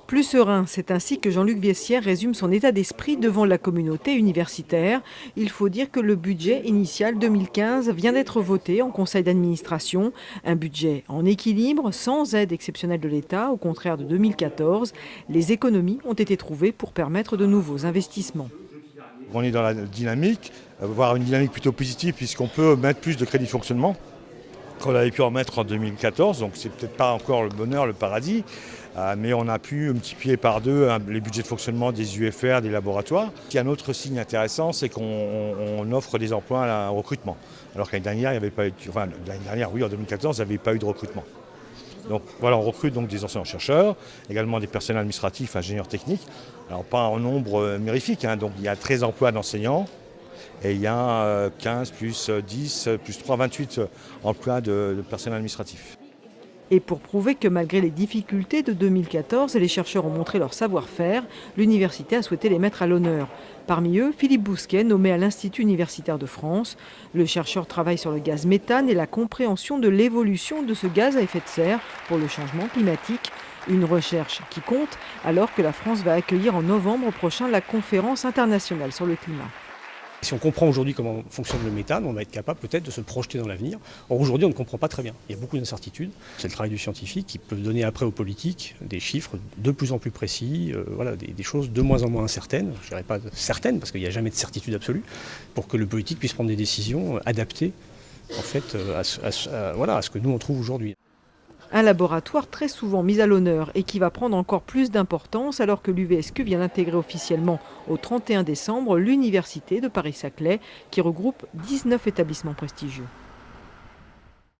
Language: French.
Plus serein, c'est ainsi que Jean-Luc Viessière résume son état d'esprit devant la communauté universitaire. Il faut dire que le budget initial 2015 vient d'être voté en conseil d'administration. Un budget en équilibre, sans aide exceptionnelle de l'État, au contraire de 2014. Les économies ont été trouvées pour permettre de nouveaux investissements. On est dans la dynamique, voire une dynamique plutôt positive puisqu'on peut mettre plus de crédits de fonctionnement qu'on avait pu en mettre en 2014. Donc c'est peut-être pas encore le bonheur, le paradis, mais on a pu multiplier par deux les budgets de fonctionnement des UFR, des laboratoires. Il y a un autre signe intéressant, c'est qu'on offre des emplois au recrutement. Alors qu'année dernière, il n'y avait pas eu, enfin l'année dernière, oui, en 2014, il n'y avait pas eu de recrutement. Donc voilà, on recrute donc des enseignants-chercheurs, également des personnels administratifs, ingénieurs techniques. Alors pas en nombre mirifique, donc il y a 13 emplois d'enseignants et il y a 15 plus 10 plus 3, 28 emplois de personnel administratif. Et pour prouver que malgré les difficultés de 2014, les chercheurs ont montré leur savoir-faire, l'université a souhaité les mettre à l'honneur. Parmi eux, Philippe Bousquet, nommé à l'Institut universitaire de France. Le chercheur travaille sur le gaz méthane et la compréhension de l'évolution de ce gaz à effet de serre pour le changement climatique. Une recherche qui compte alors que la France va accueillir en novembre prochain la conférence internationale sur le climat. Si on comprend aujourd'hui comment fonctionne le méthane, on va être capable peut-être de se projeter dans l'avenir. Or aujourd'hui, on ne comprend pas très bien. Il y a beaucoup d'incertitudes. C'est le travail du scientifique qui peut donner après aux politiques des chiffres de plus en plus précis, des choses de moins en moins incertaines. Je ne dirais pas certaines, parce qu'il n'y a jamais de certitude absolue, pour que le politique puisse prendre des décisions adaptées en fait, à ce que nous on trouve aujourd'hui. Un laboratoire très souvent mis à l'honneur et qui va prendre encore plus d'importance alors que l'UVSQ vient d'intégrer officiellement au 31 décembre l'Université de Paris-Saclay qui regroupe 19 établissements prestigieux.